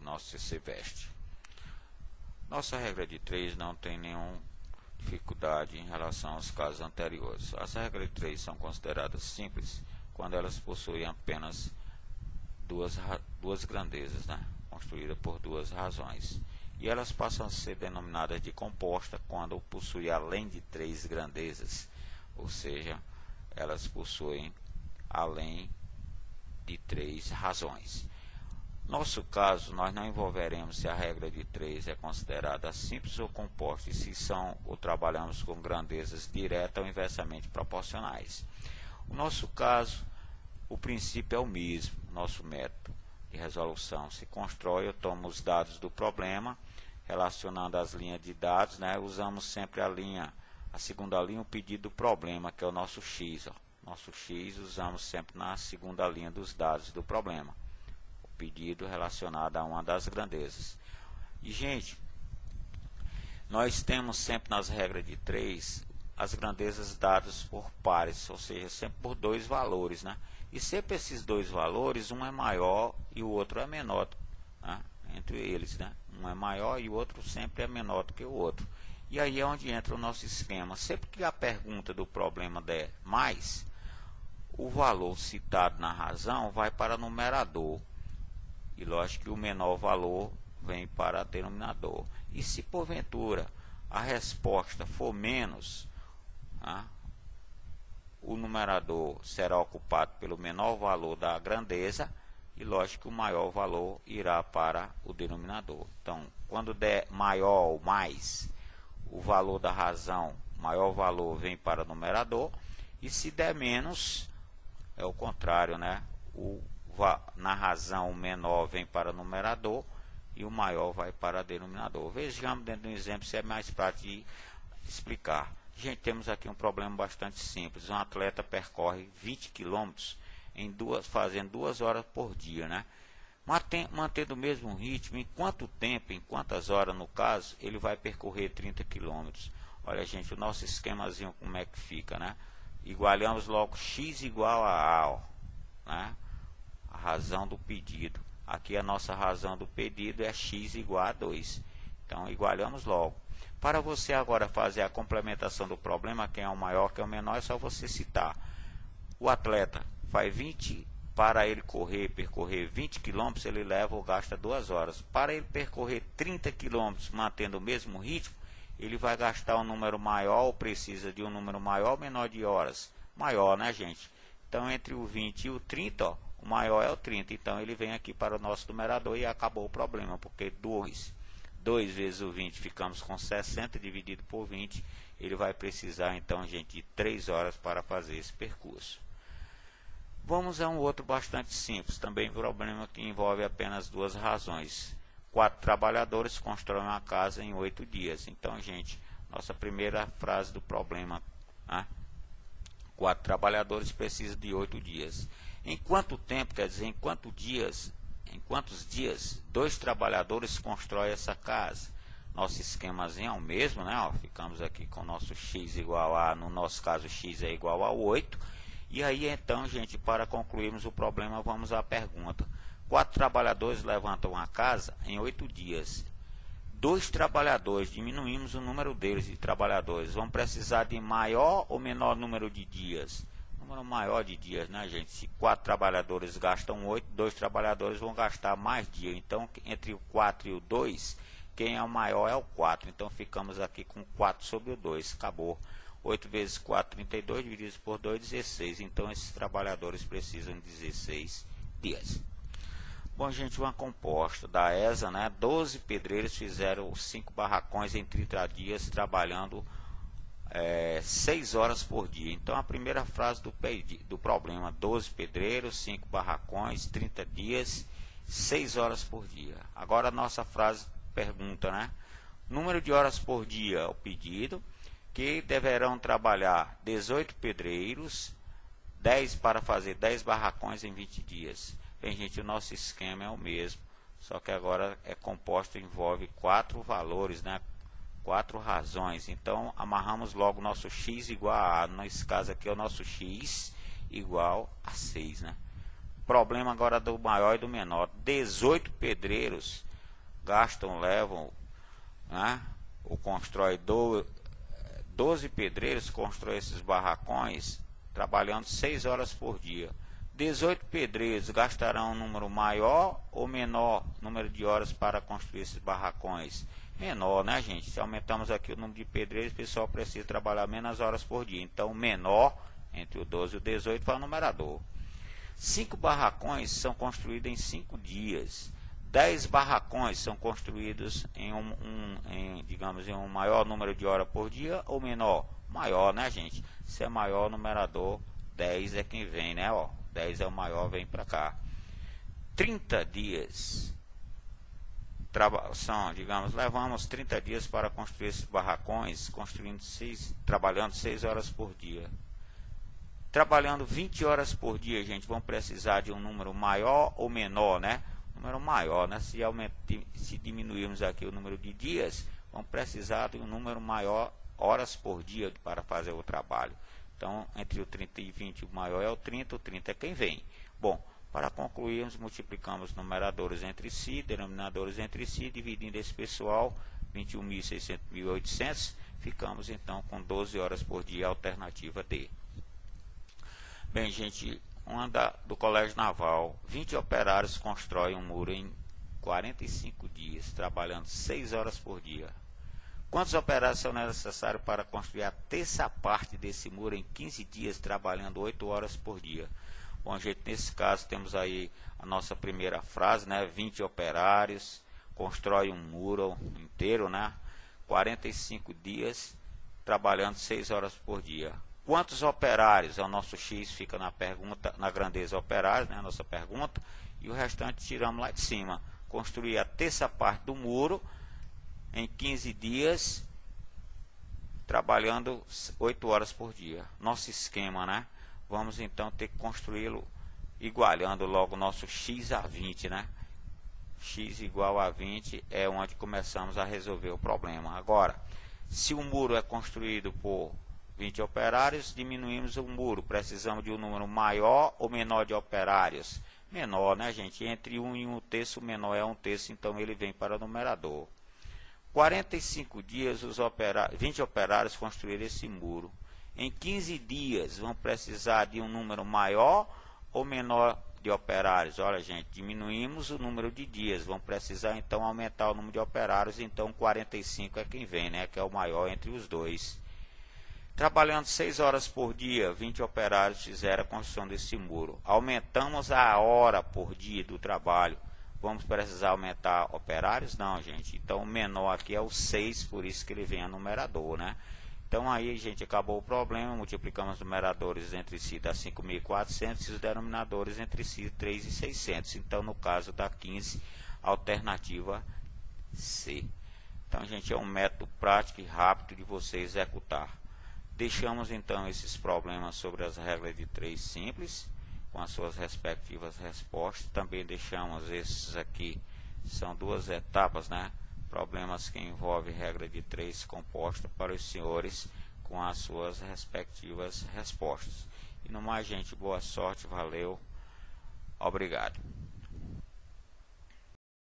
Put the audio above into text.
nosso semestre. Nossa regra de 3 não tem nenhuma dificuldade em relação aos casos anteriores. As regras de 3 são consideradas simples quando elas possuem apenas duas grandezas, né? Construídas por duas razões. E elas passam a ser denominadas de composta quando possui além de 3 grandezas, ou seja, elas possuem além de 3 razões. Nosso caso, nós não envolveremos se a regra de 3 é considerada simples ou composta, e se são ou trabalhamos com grandezas diretas ou inversamente proporcionais. O nosso caso, o princípio é o mesmo. Nosso método de resolução se constrói, eu tomo os dados do problema, relacionando as linhas de dados, né? Usamos sempre a segunda linha, o pedido do problema, que é o nosso X. Nosso X usamos sempre na segunda linha dos dados do problema. Pedido relacionado a uma das grandezas. E, gente, nós temos sempre nas regras de 3 as grandezas dadas por pares, ou seja, sempre por 2 valores, né? E sempre esses 2 valores, um é maior e o outro é menor, né? Entre eles, né? Um é maior e o outro sempre é menor do que o outro. E aí é onde entra o nosso esquema. Sempre que a pergunta do problema der mais, o valor citado na razão vai para o numerador. E lógico que o menor valor vem para o denominador. E se porventura a resposta for menos, né, o numerador será ocupado pelo menor valor da grandeza, e lógico que o maior valor irá para o denominador. Então, quando der maior ou mais, o valor da razão, maior valor vem para o numerador, e se der menos, é o contrário, né? Na razão, o menor vem para o numerador e o maior vai para o denominador. Vejamos dentro de um exemplo se é mais prático de explicar. Gente, temos aqui um problema bastante simples. Um atleta percorre 20 km fazendo 2 horas por dia, né? Mantendo o mesmo ritmo, em quanto tempo, em quantas horas no caso, ele vai percorrer 30 km? Olha, gente, o nosso esquemazinho como é que fica, né? Igualamos logo x igual a A, né? A razão do pedido. Aqui a nossa razão do pedido é x igual a 2. Então, igualamos logo. Para você agora fazer a complementação do problema, quem é o maior, quem é o menor, é só você citar. O atleta faz 20, para ele percorrer 20 km, ele leva ou gasta 2 horas. Para ele percorrer 30 km, mantendo o mesmo ritmo, ele vai gastar um número maior, ou precisa de um número maior ou menor de horas? Maior, né, gente? Então, entre o 20 e o 30, ó, o maior é o 30, então ele vem aqui para o nosso numerador e acabou o problema, porque 2 vezes o 20, ficamos com 60 dividido por 20, ele vai precisar então, gente, de 3 horas para fazer esse percurso. Vamos a um outro bastante simples, também problema que envolve apenas 2 razões. 4 trabalhadores constroem uma casa em 8 dias. Então, gente, nossa primeira frase do problema, né? 4 trabalhadores precisam de 8 dias. Em quanto tempo, quer dizer, em quantos dias 2 trabalhadores constroem essa casa? Nosso esquemazinho é o mesmo, né? Ó, ficamos aqui com o nosso x igual a, no nosso caso, x é igual a 8. E aí, então, gente, para concluirmos o problema, vamos à pergunta. 4 trabalhadores levantam a casa em 8 dias. 2 trabalhadores, diminuímos o número deles de trabalhadores. Vão precisar de maior ou menor número de dias? Número maior de dias, né, gente? Se 4 trabalhadores gastam 8, 2 trabalhadores vão gastar mais dias. Então, entre o 4 e o 2, quem é o maior é o 4. Então, ficamos aqui com 4 sobre o 2. Acabou. 8 vezes 4, 32, dividido por 2, 16. Então, esses trabalhadores precisam de 16 dias. Bom, gente, uma composta da ESA, né? 12 pedreiros fizeram 5 barracões em 30 dias, trabalhando 6 horas por dia. Então, a primeira frase do problema: 12 pedreiros, 5 barracões, 30 dias, 6 horas por dia. Agora, a nossa frase pergunta, né? Número de horas por dia, o pedido, que deverão trabalhar 18 pedreiros, 10 para fazer 10 barracões em 20 dias. Bem, gente, o nosso esquema é o mesmo, só que agora é composto, envolve 4 valores, né? 4 razões. Então, amarramos logo o nosso x igual a A. Nesse caso aqui, é o nosso x igual a 6, né? problema agora do maior e do menor. 18 pedreiros levam, né, ou constrói 12 pedreiros constroem esses barracões trabalhando 6 horas por dia. 18 pedreiros gastarão um número maior ou menor número de horas para construir esses barracões? Menor, né, gente? Se aumentamos aqui o número de pedreiros, o pessoal precisa trabalhar menos horas por dia. Então, menor entre o 12 e o 18 vai o numerador. 5 barracões são construídos em 5 dias. 10 barracões são construídos digamos, em um maior número de horas por dia ou menor? Maior, né, gente? Se é maior, o numerador 10 é quem vem, né? Ó, 10 é o maior, vem para cá. 30 dias. Digamos, levamos 30 dias para construir esses barracões, trabalhando 6 horas por dia. Trabalhando 20 horas por dia, gente, vão precisar de um número maior ou menor, né? Número maior, né? Se diminuirmos aqui o número de dias, vamos precisar de um número maior horas por dia para fazer o trabalho. Então, entre o 30 e 20, o maior é o 30 é quem vem. Bom, para concluirmos, multiplicamos numeradores entre si, denominadores entre si, dividindo esse pessoal, 21.600, 1.800, ficamos então com 12 horas por dia, alternativa D. Bem, gente, do Colégio Naval, 20 operários constroem um muro em 45 dias, trabalhando 6 horas por dia. Quantos operários são necessários para construir a terça parte desse muro em 15 dias, trabalhando 8 horas por dia? Bom, gente, nesse caso temos aí a nossa primeira frase, né? 20 operários constroem um muro inteiro, né? 45 dias, trabalhando 6 horas por dia. Quantos operários? O nosso X fica na pergunta, na grandeza operários, né? A nossa pergunta, e o restante tiramos lá de cima. Construir a terça parte do muro em 15 dias, trabalhando 8 horas por dia. Nosso esquema, né? Vamos então ter que construí-lo igualando logo o nosso x a 20, né? X igual a 20 é onde começamos a resolver o problema. Agora, se o muro é construído por 20 operários, diminuímos o muro. Precisamos de um número maior ou menor de operários? Menor, né, gente? Entre 1 e 1/3, o menor é 1/3, então ele vem para o numerador. 45 dias, 20 operários construíram esse muro. Em 15 dias, vão precisar de um número maior ou menor de operários? Olha, gente, diminuímos o número de dias. Vão precisar, então, aumentar o número de operários. Então, 45 é quem vem, né? Que é o maior entre os dois. Trabalhando 6 horas por dia, 20 operários fizeram a construção desse muro. Aumentamos a hora por dia do trabalho. Vamos precisar aumentar operários? Não, gente. Então, o menor aqui é o 6, por isso que ele vem a numerador, né? Então, aí, gente, acabou o problema. Multiplicamos os numeradores entre si, dá 5.400, e os denominadores entre si, 3.600. Então, no caso da 15, alternativa C. Então, gente, é um método prático e rápido de você executar. Deixamos, então, esses problemas sobre as regras de 3 simples, com as suas respectivas respostas. Também deixamos esses aqui, são 2 etapas, né? Problemas que envolvem regra de 3 composta para os senhores com as suas respectivas respostas. E no mais, gente, boa sorte, valeu, obrigado.